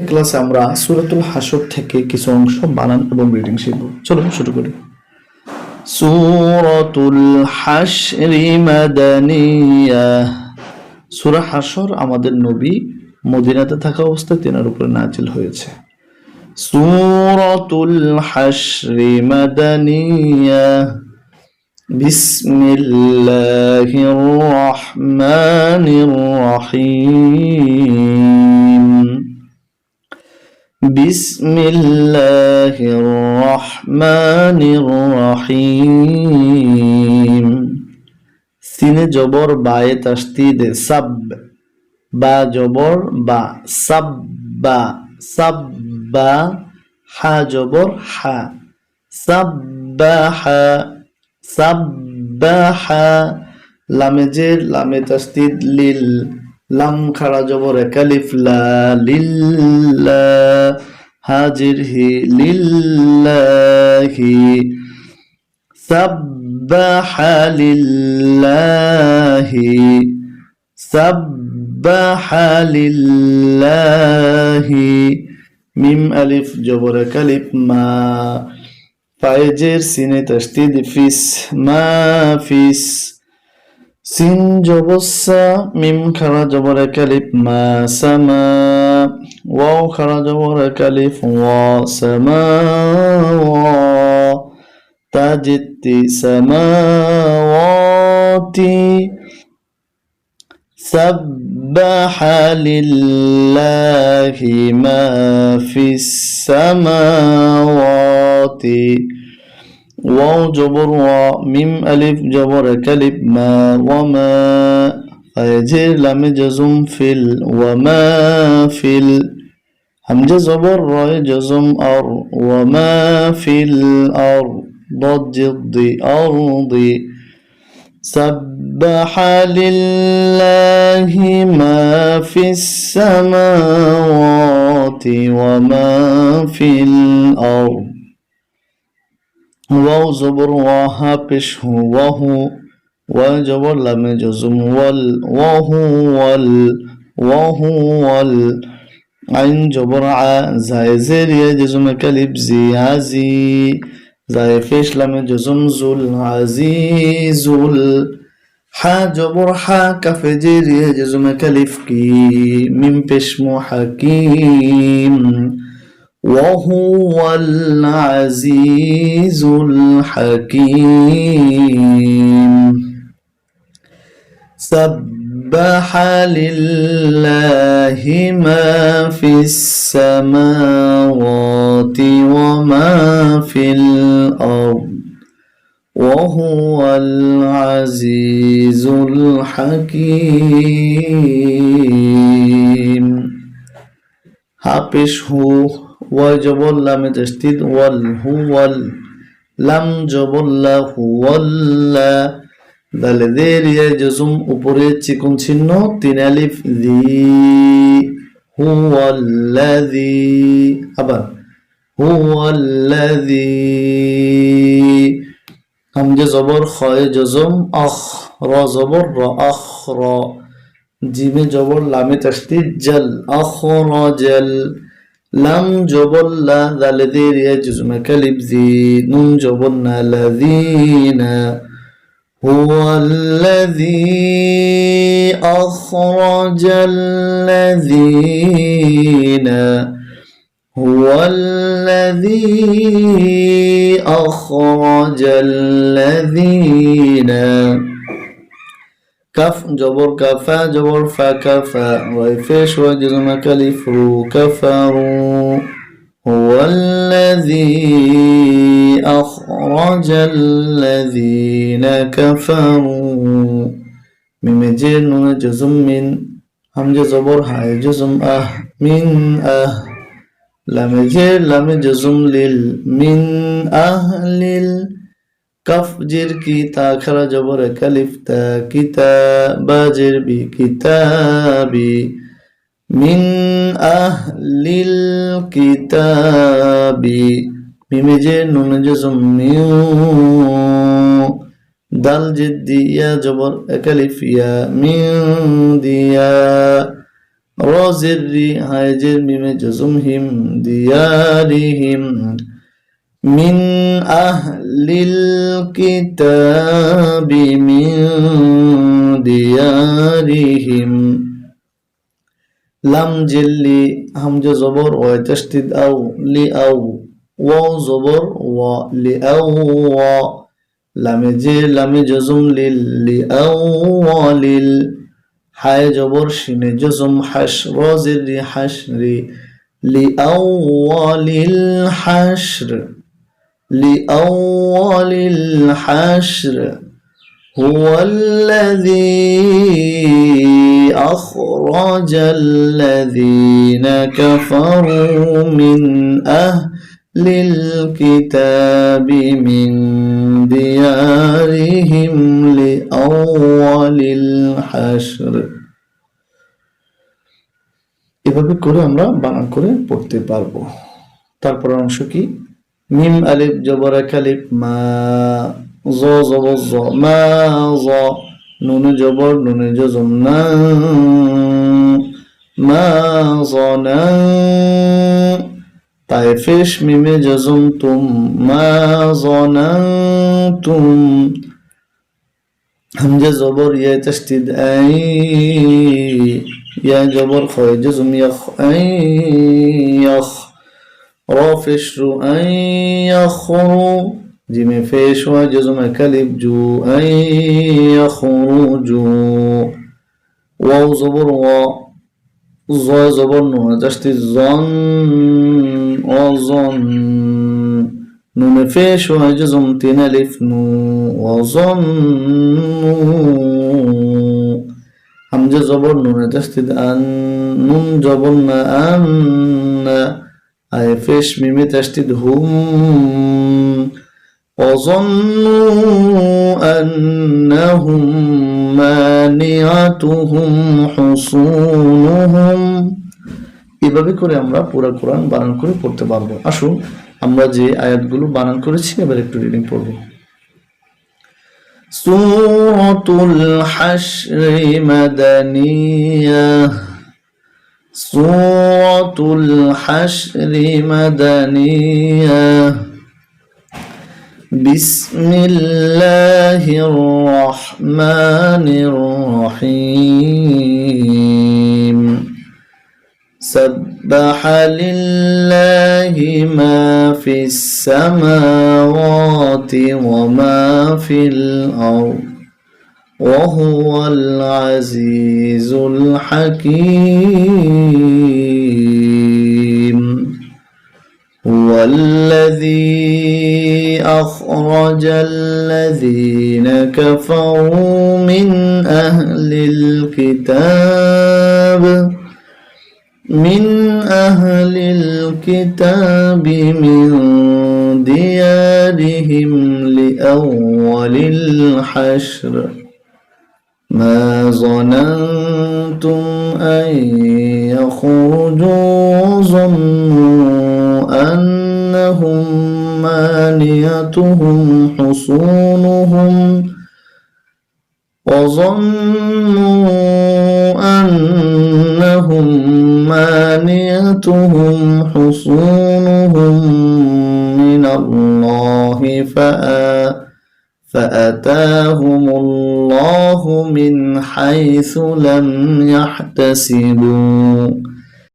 ক্লাসে আমরা সূরাতুল হাসর থেকে কিছু অংশ বানান এবং রিডিং শিখব। চলো শুরু করি। সূরাতুল হাশরি মাদানিয়াহ। সূরা হাসর আমাদের নবী মদিনাতে থাকা অবস্থায় তিনার উপরে নাজিল হয়েছে। সূরাতুল হাশরি মাদানিয়াহ। বিসমিল্লাহির রহমানির রহিম। বিসমিল্লাহির রহমানির রহিম। সিনে জবর বায়ে তাসদীদ সাব, বা জবর বা, সাব্বা সাব্বা, হা জবর হা, সাব্বাহা সাব্বাহা। লামে জের লামে তাসদীদ লিল, লাম খাড়া জবর একালিফ লা, লিল্লা, হাজির হি, লিল্লাহি। সাব্বাহা লিল্লাহি, সাব্বাহা লিল্লাহি। মিম আলিফ জবর একালিফ মা, ফায়েজের সিনে তাসদীদ ফিস, মা ফিস। সিন জবসা, মিম খাড়া জবর একালিফ মা, সামা। ওয়াও খাড়া জবর একালিফ ওয়া, সামা ওয়া। তাজিত্তি সামাওয়াতি। সাব্বাহা লিল্লাহি মা ফিস সামাওয়াতি। ওয়াও জবর ওয়া, মিম আলিফ জবর একালিফ মা, ওয়ামা। ফায়েজের লামে জজম ফিল, ওয়ামা ফিল। হামজা জবর রয় জজম আর, ওয়ামা ফিল আর। ضاد جضي أرضي. سبح لله ما في السماوات وما في الأرض. واو زبر وها بشه وهو، وجبر لم جزم وال، وهو وال، وهو وال. عين جبر ع، زاي زير يجزم كلب زي عزي، زاي فيش لم جزم زل، عزيزل. حا جبر حا كف جير يجزم كلف كي، من بشمو حكيم. وهو العزيز الحكيم. سبح لله ما في السماوات وما في الأرض وهو العزيز الحكيم. হাফিস হু, ওয়া জবর লামে তাসদীদ ওয়াল, হুয়াল। লাম জবর লা, হুয়াল্লা। দাল জের ইয়া জজম উপরে চিকন চিহ্ন তিন আলিফ জি, হুয়াল্লাযী। আবার হুয়াল্লাযী। হামজা জবর খয়ে জজম আখ, র জবর র, আখ র। জিমে জবর লামে তাসদীদ জাল, আখরাজাল। লাম জবর লা, দাল জের ইয়া জজম কালিব জি, নুন জবর না, লাযীনা। هو الذي أخرج الذين، هو الذي أخرج الذين. كف جبر كفا جبر فكفا، ويفيش وجزم كلفرو، كفروا. هو الذي أخرج الذين كفروا. ميم جير نون جزم من، همجة زبر هاي جزم من لام جير لام جزم لل، من أهل. كف جير كي تا خرا جبر كلف تا، كتاب جير بي كتابي. من أهل الكتاب، ميم جير نون جزم من. দাল জেদ দিয়া জবর একালিফ ইয়া, মিন দিয়া। রাজের রি হায়জের মিমে জজম হিম দিয়ারিহিম মিন আহলিল কিতাবি মিন দিয়ারিহিম লাম জেল্লি হামজা জবর ওয়া তাসদিদ আও লি আও ওয়াও জবর ওয়া লি আও ওয়া লামে জে লামে জজম লিল লি আও ওয়া লিল হায় জবর শিনে জজম হাশ রাজের রি হাশরি লি আও ওয়া লিল হাশর লি আও ওয়া লিল হাশর هو الذي أخرج الذين كفروا من أهل الكتاب من ديارهم لأول الحشر এভাবে করে আমরা বানান করে পড়তে পারবো। তারপর অংশ কি মিম আলিফ জবর এক আলিফ মা জ জবর জ মা জ নুনে জবর নুনে জজম না মা জনা তায়ে ফেশ মিমে জজম তুম মা জনাতুম হামজা জবর ইয়া তাসদিদ আই ইয়া জবর খয় জজম ইয়াখ আই ইয়াখ রা ফেশ রু আই ইয়াখরু জিমে ফেশ ওয়া জজম কালিব জু আই ইয়াখরুজু ওয়াও জবর ওয়া জ জবর নুন তাসদিদ জন ওয়া জন নুনে ফেশ ওয়া জজম তিন আলিফ নু ওয়া জন হামজা জবর নুনে তাসদিদ আন নুন জবর না আন আয় ফেশ মিমে তাসদিদ হুম وظنوا أنهم مانعتهم حصونهم এভাবে করে আমরা পুরো কোরআন বানান করে পড়তে পারবো। আসুন আমরা যে আয়াতগুলো বানান করেছি এবার একটু রিডিং পড়ব। সূরাতুল হাশর মাদানিয়াহ সূরাতুল হাশর মাদানিয়াহ بسم الله الرحمن الرحيم سبح لله ما في السماوات وما في الأرض وهو العزيز الحكيم هو الذي أخرج الذين كفروا من أهل الكتاب من ديارهم لأول الحشر ما ظننتم أن يخرجوا ظنوا أنهم مانعتهم حصونهم وظنوا أنهم مانعتهم حصونهم من الله فأتاهم الله من حيث لم يحتسبوا